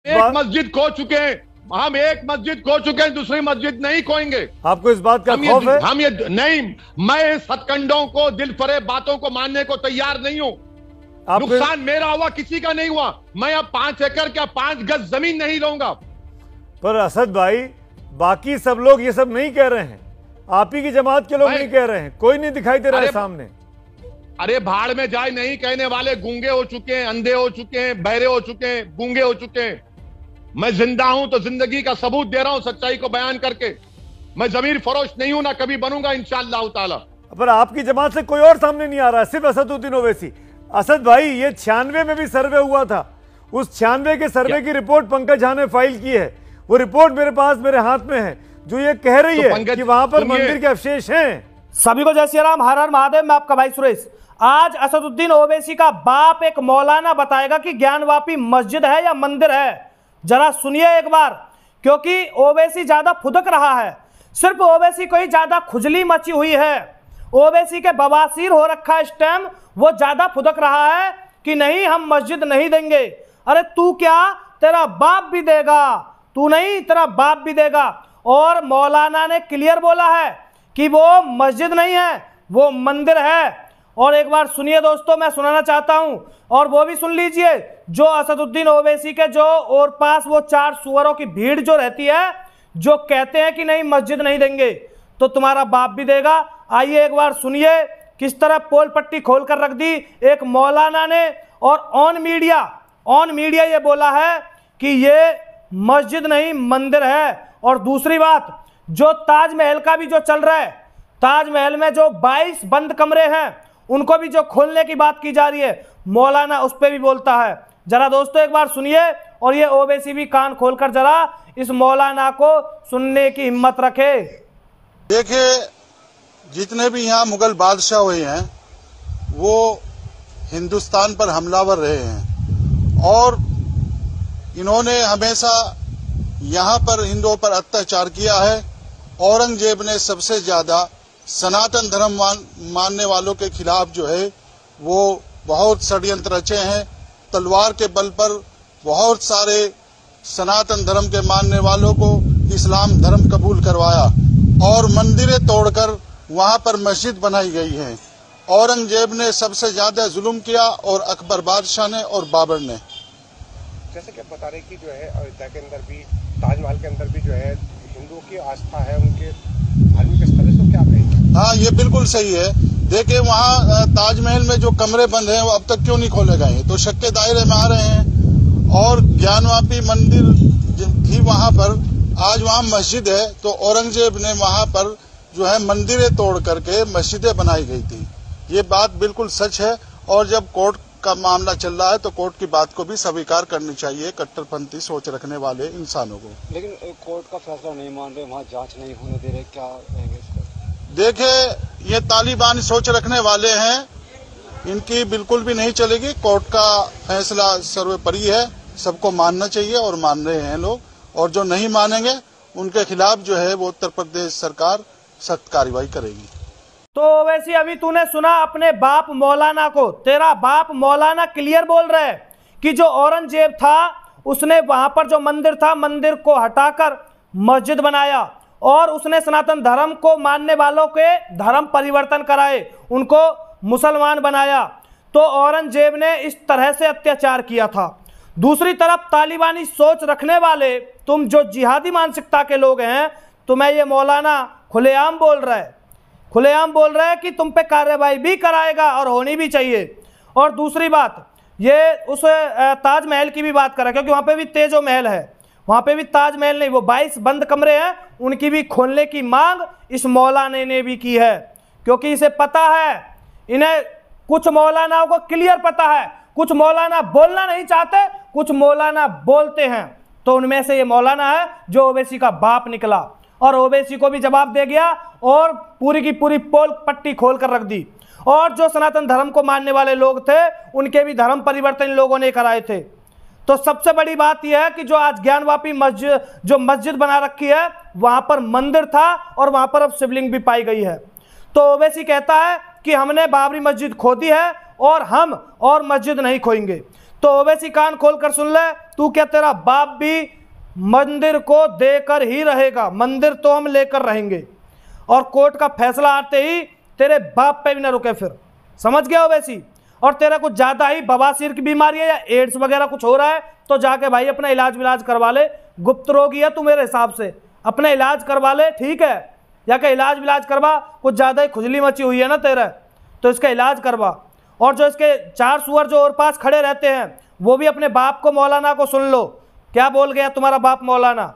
एक मस्जिद खो चुके हैं, हम एक मस्जिद खो चुके हैं, दूसरी मस्जिद नहीं खोएंगे। आपको इस बात का खौफ है? हम ये नहीं, मैं इस हथकंडों को, दिल फरेब बातों को मानने को तैयार नहीं हूं। नुकसान मेरा हुआ, किसी का नहीं हुआ। मैं अब 5 एकड़ क्या 5 गज जमीन नहीं लूंगा। पर असद भाई, बाकी सब लोग ये सब नहीं कह रहे हैं, आप ही की जमात के लोग नहीं कह रहे हैं, कोई नहीं दिखाई दे रहा है सामने। अरे भाड़ में जाए, नहीं कहने वाले गूंगे हो चुके हैं, अंधे हो चुके हैं, बहरे हो चुके हैं, गूंगे हो चुके हैं। मैं जिंदा हूं तो जिंदगी का सबूत दे रहा हूं, सच्चाई को बयान करके। मैं जमीर फरोश नहीं हूं, ना कभी बनूंगा इंशाअल्लाह ताला। पर आपकी जमात से कोई और सामने नहीं आ रहा है, सिर्फ असदुद्दीन ओवैसी। असद भाई, ये 96 में भी सर्वे हुआ था, उस 96 के सर्वे की रिपोर्ट पंकज झा ने फाइल की है। वो रिपोर्ट मेरे पास, मेरे हाथ में है, जो ये कह रही है कि वहां पर मंदिर के अवशेष हैं। सभी को जय श्री राम, हर हर महादेव। मैं आपका भाई सुरेश। आज असदुद्दीन ओवैसी का बाप एक मौलाना बताएगा कि ज्ञानवापी मस्जिद है या मंदिर है। जरा सुनिए एक बार, क्योंकि ओवैसी ज्यादा फुदक रहा है। सिर्फ ओवैसी को ही ज्यादा खुजली मची हुई है, ओवैसी के बवासीर हो रखा है इस टाइम। वो ज्यादा फुदक रहा है कि नहीं, हम मस्जिद नहीं देंगे। अरे तू क्या, तेरा बाप भी देगा। तू नहीं, तेरा बाप भी देगा। और मौलाना ने क्लियर बोला है कि वो मस्जिद नहीं है, वो मंदिर है। और एक बार सुनिए दोस्तों, मैं सुनाना चाहता हूं, और वो भी सुन लीजिए। जो असदुद्दीन ओवैसी के जो और पास वो 4 सुअरों की भीड़ जो रहती है, जो कहते हैं कि नहीं मस्जिद नहीं देंगे, तो तुम्हारा बाप भी देगा। आइए एक बार सुनिए किस तरह पोल पट्टी खोलकर रख दी एक मौलाना ने, और ऑन मीडिया ये बोला है कि ये मस्जिद नहीं मंदिर है। और दूसरी बात, जो ताजमहल का भी जो चल रहा है, ताजमहल में जो 22 बंद कमरे हैं, उनको भी जो खोलने की बात की जा रही है, मौलाना उस पर भी बोलता है। जरा दोस्तों एक बार सुनिए, और ये ओवैसी भी कान खोलकर जरा इस मौलाना को सुनने की हिम्मत रखे। देखिए, जितने भी यहाँ मुगल बादशाह हुए हैं, वो हिंदुस्तान पर हमलावर रहे हैं, और इन्होंने हमेशा यहाँ पर हिंदुओं पर अत्याचार किया है। औरंगजेब ने सबसे ज्यादा सनातन धर्म मानने वालों के खिलाफ जो है वो बहुत षड्यंत्र रचे हैं। तलवार के बल पर बहुत सारे सनातन धर्म के मानने वालों को इस्लाम धर्म कबूल करवाया, और मंदिरें तोड़कर वहां पर मस्जिद बनाई गई है। औरंगजेब ने सबसे ज्यादा जुल्म किया, और अकबर बादशाह ने और बाबर ने। जैसे कि आप बता रहे कि जो है अयोध्या के अंदर भी, ताजमहल के अंदर भी जो है हिंदुओं की आस्था है, उनके धार्मिक स्थल है, तो क्या कहेंगे? हाँ, ये बिल्कुल सही है। देखिए, वहाँ ताजमहल में जो कमरे बंद हैं वो अब तक क्यों नहीं खोले गए, तो शक के दायरे में आ रहे हैं। और ज्ञानवापी मंदिर थी वहाँ पर, आज वहाँ मस्जिद है। तो औरंगजेब ने वहाँ पर जो है मंदिरें तोड़ करके मस्जिदें बनाई गई थी, ये बात बिल्कुल सच है। और जब कोर्ट का मामला चल रहा है तो कोर्ट की बात को भी स्वीकार करनी चाहिए कट्टरपंथी सोच रखने वाले इंसानों को। लेकिन कोर्ट का फैसला नहीं मान रहे, वहाँ जांच नहीं होने दे रहे, क्या कहेंगे इसको? देखिए, ये तालिबान सोच रखने वाले हैं, इनकी बिल्कुल भी नहीं चलेगी। कोर्ट का फैसला सर्वोपरि है, सबको मानना चाहिए, और मान रहे हैं लोग। और जो नहीं मानेंगे उनके खिलाफ जो है वो उत्तर प्रदेश सरकार सख्त कार्रवाई करेगी। तो वैसे अभी तूने सुना अपने बाप मौलाना को, तेरा बाप मौलाना क्लियर बोल रहा है कि जो औरंगजेब था उसने वहां पर जो मंदिर था, मंदिर को हटाकर मस्जिद बनाया, और उसने सनातन धर्म को मानने वालों के धर्म परिवर्तन कराए, उनको मुसलमान बनाया। तो औरंगजेब ने इस तरह से अत्याचार किया था। दूसरी तरफ तालिबानी सोच रखने वाले, तुम जो जिहादी मानसिकता के लोग हैं, तुम्हें ये मौलाना खुलेआम बोल रहा है कि तुम पे कार्रवाई भी कराएगा, और होनी भी चाहिए। और दूसरी बात, ये उस ताजमहल की भी बात करा, क्योंकि वहाँ पे भी तेजो महल है, वहाँ पे भी ताजमहल नहीं, वो 22 बंद कमरे हैं, उनकी भी खोलने की मांग इस मौलाने ने भी की है। क्योंकि इसे पता है, इन्हें कुछ मौलानाओं को क्लियर पता है, कुछ मौलाना बोलना नहीं चाहते, कुछ मौलाना बोलते हैं। तो उनमें से ये मौलाना है जो ओवैसी का बाप निकला, और ओवैसी को भी जवाब दे गया, और पूरी की पूरी पोल पट्टी खोल कर रख दी। और जो सनातन धर्म को मानने वाले लोग थे, उनके भी धर्म परिवर्तन लोगों ने कराए थे। तो सबसे बड़ी बात यह है कि जो आज ज्ञानवापी मस्जिद बना रखी है, वहां पर मंदिर था, और वहां पर अब शिवलिंग भी पाई गई है। तो ओवैसी कहता है कि हमने बाबरी मस्जिद खोदी है, और हम और मस्जिद नहीं खोएंगे। तो ओवैसी कान खोलकर सुन ले, तू क्या तेरा बाप भी मंदिर को देकर ही रहेगा, मंदिर तो हम लेकर रहेंगे और कोर्ट का फैसला आते ही तेरे बाप पे भी ना रुके फिर, समझ गया ओवैसी। और तेरा कुछ ज़्यादा ही बवासीर की बीमारी है या एड्स वगैरह कुछ हो रहा है तो जाके भाई अपना इलाज करवा ले, गुप्त रोगी है तू मेरे हिसाब से, अपना इलाज करवा ले, ठीक है, या का इलाज करवा, कुछ ज़्यादा ही खुजली मची हुई है ना तेरा, तो इसका इलाज करवा। और जो इसके 4 सुअर जो और पास खड़े रहते हैं वो भी अपने बाप को, मौलाना को सुन लो क्या बोल गया तुम्हारा बाप मौलाना,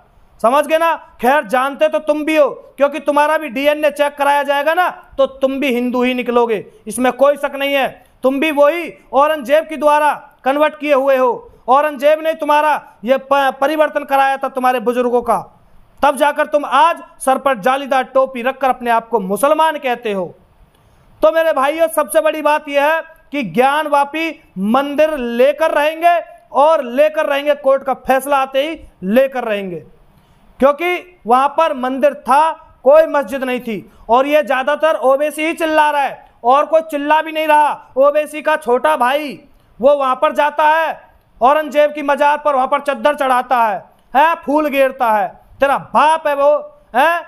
समझ गए ना। खैर जानते तो तुम भी हो, क्योंकि तुम्हारा भी डीएनए चेक कराया जाएगा ना तो तुम भी हिंदू ही निकलोगे, इसमें कोई शक नहीं है। तुम भी वही औरंगजेब के द्वारा कन्वर्ट किए हुए हो, औरंगजेब ने तुम्हारा ये परिवर्तन कराया था तुम्हारे बुजुर्गों का, तब जाकर तुम आज सर पर जालीदार टोपी रखकर अपने आप को मुसलमान कहते हो। तो मेरे भाइयों सबसे बड़ी बात यह है कि ज्ञानवापी मंदिर लेकर रहेंगे और लेकर रहेंगे, कोर्ट का फैसला आते ही लेकर रहेंगे, क्योंकि वहां पर मंदिर था, कोई मस्जिद नहीं थी। और ये ज्यादातर ओवैसी ही चिल्ला रहा है और कोई चिल्ला भी नहीं रहा। ओवैसी का छोटा भाई वो वहां पर जाता है औरंगजेब की मजार पर, वहां पर चद्दर चढ़ाता है, फूल गेरता है। तेरा बाप है वो, है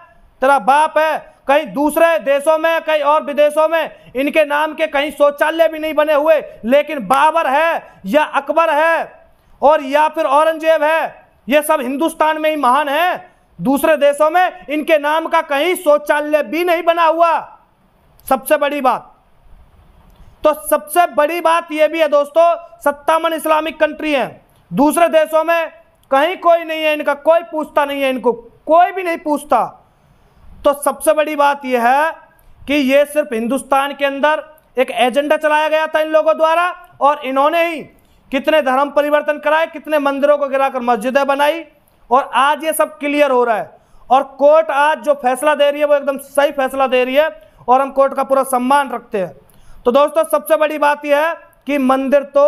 तेरा बाप है। कहीं दूसरे देशों में, कहीं और विदेशों में इनके नाम के कहीं शौचालय भी नहीं बने हुए, लेकिन बाबर है या अकबर है और या फिर औरंगजेब है, ये सब हिंदुस्तान में ही महान है। दूसरे देशों में इनके नाम का कहीं शौचालय भी नहीं बना हुआ। सबसे बड़ी बात तो सबसे बड़ी बात यह भी है दोस्तों, 57 इस्लामिक कंट्री हैं, दूसरे देशों में कहीं कोई नहीं है इनका, कोई पूछता नहीं है इनको, कोई भी नहीं पूछता। तो सबसे बड़ी बात यह है कि यह सिर्फ हिंदुस्तान के अंदर एक एजेंडा चलाया गया था इन लोगों द्वारा, और इन्होंने ही कितने धर्म परिवर्तन कराए, कितने मंदिरों को गिराकर मस्जिदें बनाई, और आज ये सब क्लियर हो रहा है। और कोर्ट आज जो फैसला दे रही है वो एकदम सही फैसला दे रही है और हम कोर्ट का पूरा सम्मान रखते हैं। तो दोस्तों सबसे बड़ी बात यह है कि मंदिर तो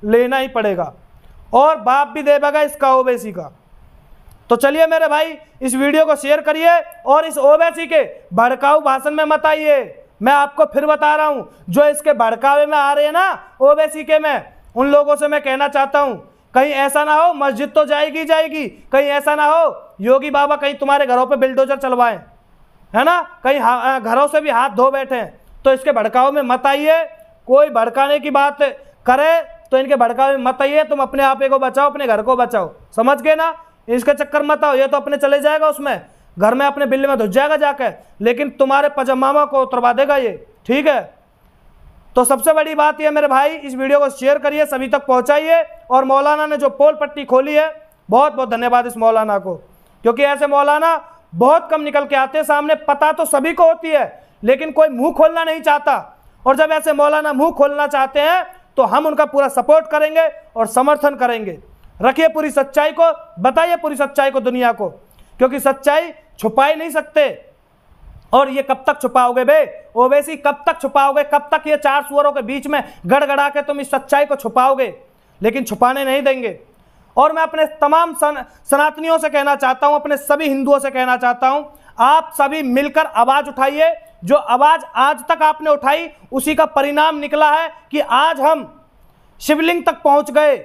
लेना ही पड़ेगा और बाप भी देगा इसका, ओवैसी का। तो चलिए मेरे भाई इस वीडियो को शेयर करिए और इस ओवैसी के भड़काऊ भाषण में मत आइए। मैं आपको फिर बता रहा हूं, जो इसके भड़कावे में आ रहे हैं ना ओवैसी के, मैं उन लोगों से मैं कहना चाहता हूं कहीं ऐसा ना हो मस्जिद तो जाएगी जाएगी, कहीं ऐसा ना हो योगी बाबा कहीं तुम्हारे घरों पे बिल्डोजर चलवाएं, है ना, कहीं घरों से भी हाथ धो बैठे। तो इसके भड़काव में मत आइए। कोई भड़काने की बात करे तो इनके भड़काव में मत आइए। तुम अपने आप को बचाओ, अपने घर को बचाओ, समझ गए ना। इसके चक्कर मत आओ, ये तो अपने चले जाएगा उसमें, घर में अपने बिल्ले में घुस जाएगा जाकर, लेकिन तुम्हारे पजामा को उतरवा देगा ये, ठीक है। तो सबसे बड़ी बात यह मेरे भाई, इस वीडियो को शेयर करिए, सभी तक पहुंचाइए। और मौलाना ने जो पोल पट्टी खोली है, बहुत बहुत धन्यवाद इस मौलाना को, क्योंकि ऐसे मौलाना बहुत कम निकल के आते हैं सामने। पता तो सभी को होती है लेकिन कोई मुंह खोलना नहीं चाहता, और जब ऐसे मौलाना मुंह खोलना चाहते हैं तो हम उनका पूरा सपोर्ट करेंगे और समर्थन करेंगे। रखिए पूरी सच्चाई को, बताइए पूरी सच्चाई को दुनिया को, क्योंकि सच्चाई छुपा ही नहीं सकते। और ये कब तक छुपाओगे बे ओवैसी, कब तक छुपाओगे, कब तक ये 4 सुअरों के बीच में गड़गड़ा के तुम इस सच्चाई को छुपाओगे, लेकिन छुपाने नहीं देंगे। और मैं अपने तमाम सनातनियों से कहना चाहता हूं, अपने सभी हिंदुओं से कहना चाहता हूं, आप सभी मिलकर आवाज उठाइए। जो आवाज आज तक आपने उठाई उसी का परिणाम निकला है कि आज हम शिवलिंग तक पहुंच गए,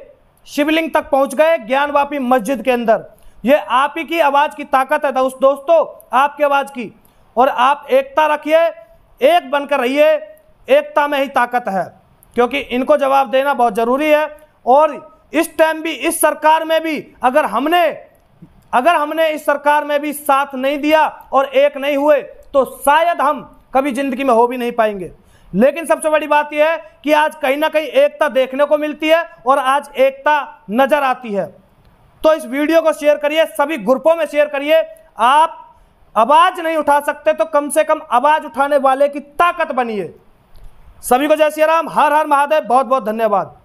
शिवलिंग तक पहुंच गए ज्ञानवापी मस्जिद के अंदर। ये आप ही की आवाज की ताकत है दोस्तों, आपकी आवाज की। और आप एकता रखिए, एक बनकर रहिए, एकता में ही ताकत है, क्योंकि इनको जवाब देना बहुत जरूरी है। और इस टाइम भी इस सरकार में भी अगर हमने इस सरकार में भी साथ नहीं दिया और एक नहीं हुए तो शायद हम कभी जिंदगी में हो भी नहीं पाएंगे। लेकिन सबसे बड़ी बात यह है कि आज कहीं ना कहीं एकता देखने को मिलती है और आज एकता नजर आती है। तो इस वीडियो को शेयर करिए, सभी ग्रुपों में शेयर करिए। आप आवाज नहीं उठा सकते तो कम से कम आवाज उठाने वाले की ताकत बनिए। सभी को जय श्री राम, हर हर महादेव, बहुत बहुत धन्यवाद।